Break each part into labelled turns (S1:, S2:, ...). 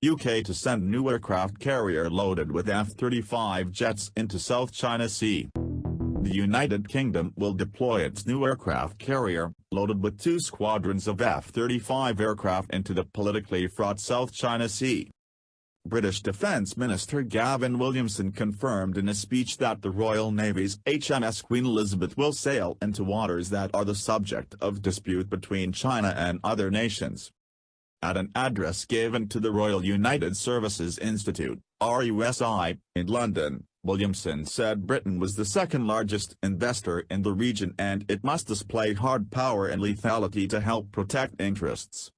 S1: UK to send new aircraft carrier loaded with F-35 jets into South China Sea. The United Kingdom will deploy its new aircraft carrier, loaded with 2 squadrons of F-35 aircraft into the politically fraught South China Sea. British Defence Minister Gavin Williamson confirmed in a speech that the Royal Navy's HMS Queen Elizabeth will sail into waters that are the subject of dispute between China and other nations. At an address given to the Royal United Services Institute, RUSI, in London, Williamson said Britain was the second largest investor in the region and it must display hard power and lethality to help protect interests.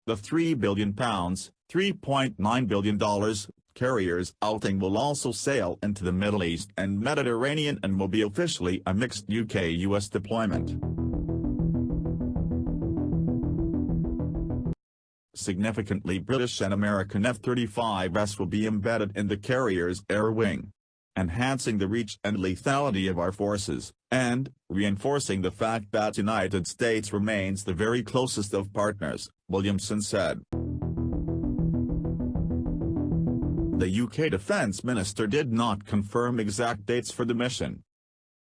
S1: The £3 billion, $3.9 billion, carrier's outing will also sail into the Middle East and Mediterranean and will be officially a mixed UK-US deployment. Significantly, British and American F-35s will be embedded in the carrier's air wing, enhancing the reach and lethality of our forces, and reinforcing the fact that the United States remains the very closest of partners, Williamson said. The UK Defence Minister did not confirm exact dates for the mission.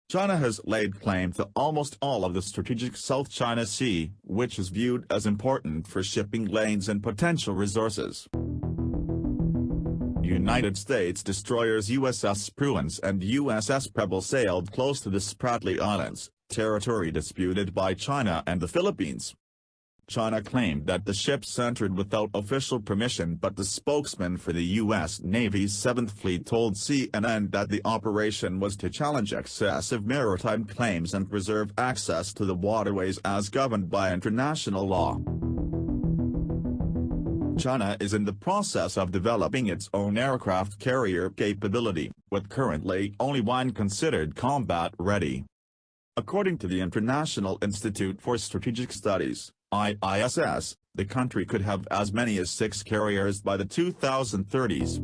S1: China has laid claim to almost all of the strategic South China Sea, which is viewed as important for shipping lanes and potential resources. United States destroyers USS Spruance and USS Preble sailed close to the Spratly Islands, territory disputed by China and the Philippines. China claimed that the ships entered without official permission, but the spokesman for the U.S. Navy's 7th Fleet told CNN that the operation was to challenge excessive maritime claims and preserve access to the waterways as governed by international law. China is in the process of developing its own aircraft carrier capability, with currently only one considered combat-ready. According to the International Institute for Strategic Studies, IISS, the country could have as many as 6 carriers by the 2030s.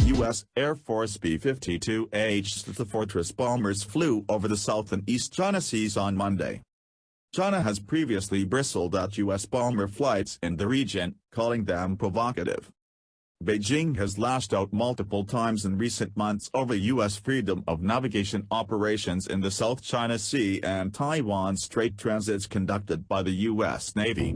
S1: U.S. Air Force B-52H Fortress bombers flew over the South and East China Seas on Monday. China has previously bristled at U.S. bomber flights in the region, calling them provocative. Beijing has lashed out multiple times in recent months over U.S. freedom of navigation operations in the South China Sea and Taiwan Strait transits conducted by the U.S. Navy.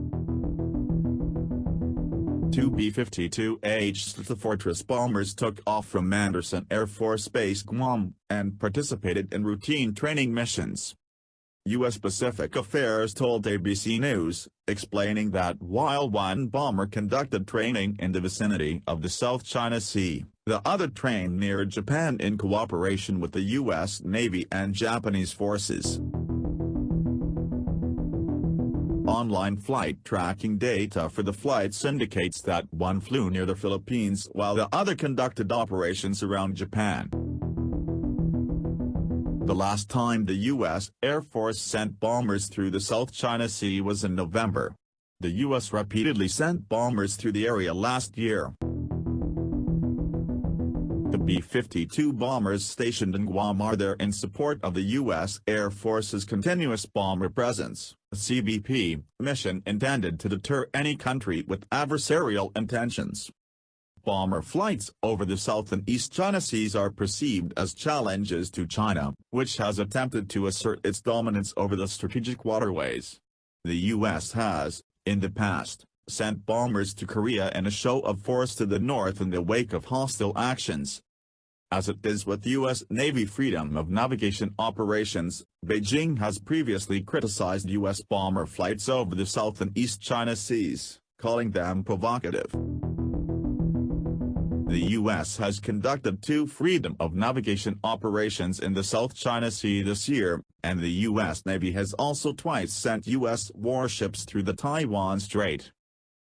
S1: 2 B-52H Fortress bombers took off from Manderson Air Force Base, Guam, and participated in routine training missions. U.S. Pacific Affairs told ABC News, explaining that while one bomber conducted training in the vicinity of the South China Sea, the other trained near Japan in cooperation with the U.S. Navy and Japanese forces. Online flight tracking data for the flights indicates that one flew near the Philippines while the other conducted operations around Japan. The last time the U.S. Air Force sent bombers through the South China Sea was in November. The U.S. repeatedly sent bombers through the area last year. The B-52 bombers stationed in Guam are there in support of the U.S. Air Force's Continuous Bomber Presence (CBP) mission intended to deter any country with adversarial intentions. bomber flights over the South and East China Seas are perceived as challenges to China, which has attempted to assert its dominance over the strategic waterways. The U.S. has, in the past, sent bombers to Korea in a show of force to the north in the wake of hostile actions. As it is with U.S. Navy freedom of navigation operations, Beijing has previously criticized U.S. bomber flights over the South and East China Seas, calling them provocative. The U.S. has conducted 2 freedom of navigation operations in the South China Sea this year, and the U.S. Navy has also twice sent U.S. warships through the Taiwan Strait.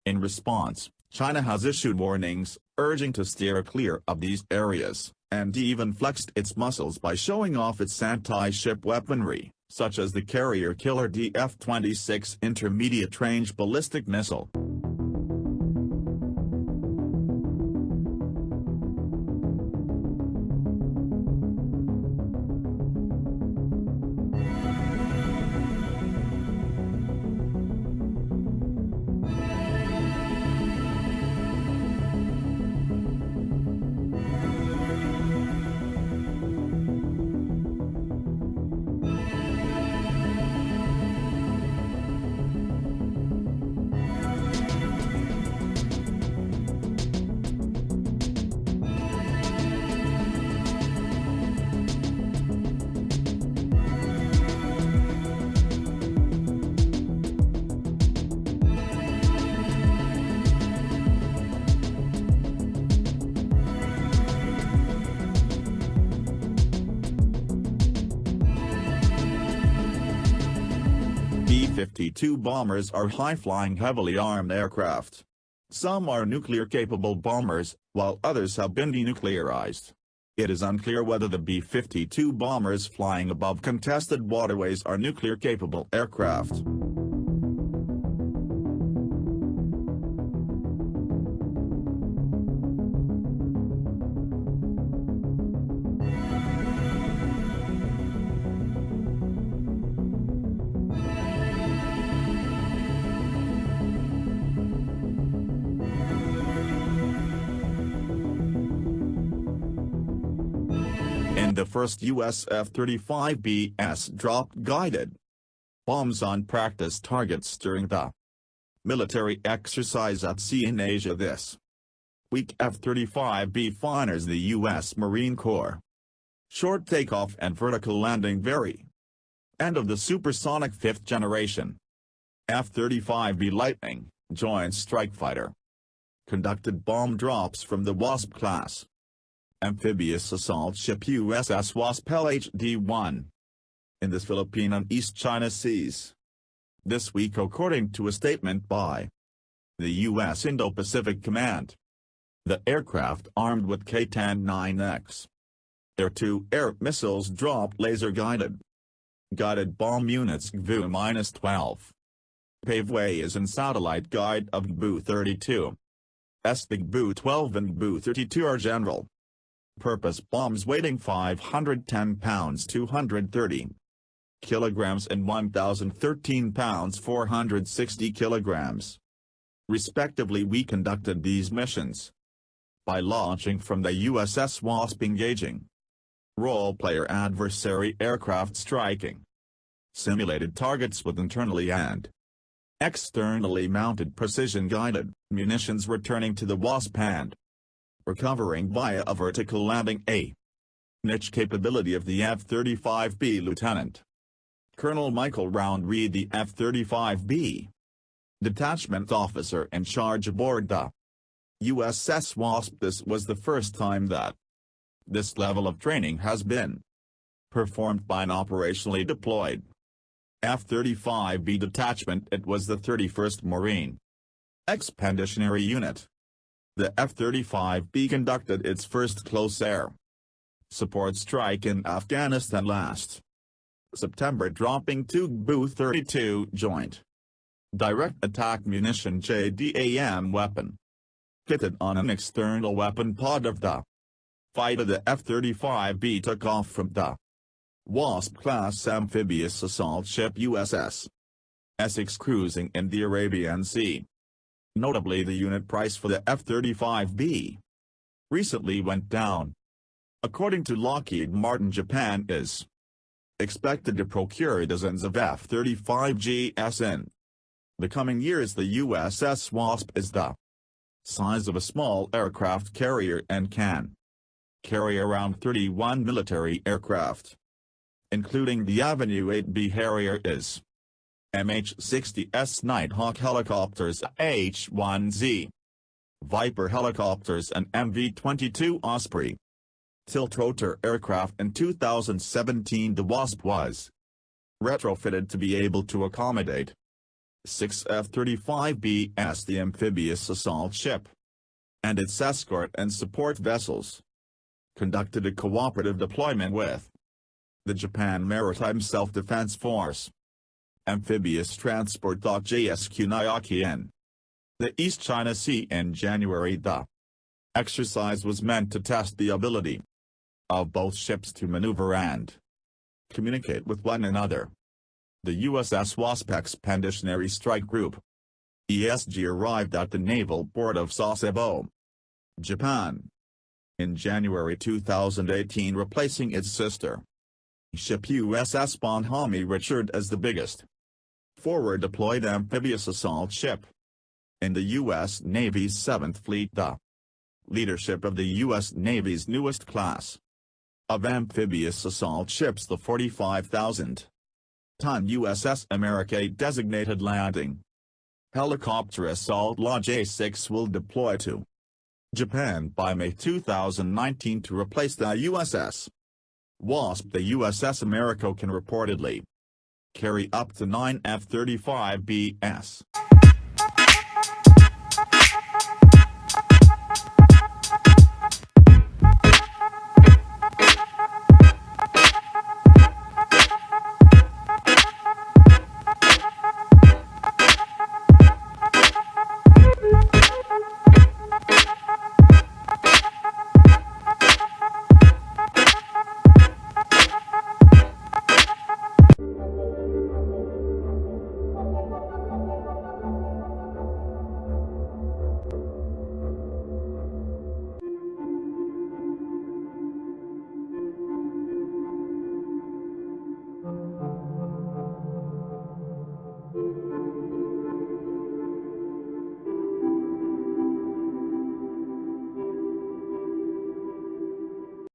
S1: In response, China has issued warnings, urging to steer clear of these areas, and even flexed its muscles by showing off its anti-ship weaponry, such as the carrier-killer DF-26 intermediate-range ballistic missile. B-52 bombers are high-flying heavily armed aircraft. Some are nuclear-capable bombers, while others have been denuclearized. It is unclear whether the B-52 bombers flying above contested waterways are nuclear-capable aircraft. The first U.S. F-35Bs dropped guided bombs on practice targets during the military exercise at sea in Asia this week. F-35B fighters the U.S. Marine Corps. Short takeoff and vertical landing vary. End of the supersonic 5th generation. F-35B Lightning, Joint Strike Fighter. Conducted bomb drops from the Wasp class amphibious assault ship USS Wasp LHD-1 in the Philippine and East China Seas. This week, according to a statement by the U.S. Indo-Pacific Command, the aircraft armed with K-10-9X air-to-air missiles dropped laser-guided bomb units GVU-12. Pave way is in satellite guide of GVU-32. The GVU-12 and GVU-32 are general purpose bombs weighing 510 pounds 230 kilograms and 1,013 pounds 460 kilograms. Respectively. We conducted these missions by launching from the USS Wasp, engaging role-player adversary aircraft, striking simulated targets with internally and externally mounted precision-guided munitions, returning to the Wasp and recovering via a vertical landing. A niche capability of the F-35B. Lieutenant Colonel Michael Roundtree, the F-35B detachment officer in charge aboard the USS Wasp. This was the first time that this level of training has been performed by an operationally deployed F-35B detachment. It was the 31st Marine Expeditionary Unit. The F-35B conducted its first close air support strike in Afghanistan last September, dropping 2 GVU-32 Joint Direct Attack Munition JDAM weapon fitted on an external weapon pod of the fighter. The F-35B took off from the Wasp-class amphibious assault ship USS Essex, cruising in the Arabian Sea. Notably, the unit price for the F-35B recently went down. According to Lockheed Martin, Japan is expected to procure dozens of F-35Gs in the coming years. The USS Wasp is the size of a small aircraft carrier and can carry around 31 military aircraft, including the WW3 Harrier is MH-60S Nighthawk helicopters, H-1Z Viper helicopters and MV-22 Osprey tiltrotor aircraft. In 2017, the Wasp was retrofitted to be able to accommodate 6 F-35Bs, the amphibious assault ship, and its escort and support vessels. Conducted a cooperative deployment with the Japan Maritime Self-Defense Force Amphibious Transport JSQ Nayaki in the East China Sea in January. The exercise was meant to test the ability of both ships to maneuver and communicate with one another. The USS Wasp Expeditionary Strike Group (ESG) arrived at the Naval Port of Sasebo, Japan, in January 2018, replacing its sister ship USS Bonhomme Richard as the biggest forward-deployed amphibious assault ship in the U.S. Navy's 7th Fleet. The leadership of the U.S. Navy's newest class of amphibious assault ships, the 45,000-ton USS America designated landing helicopter Assault Law J-6, will deploy to Japan by May 2019 to replace the USS Wasp. The USS America can reportedly carry up to 9 F-35Bs.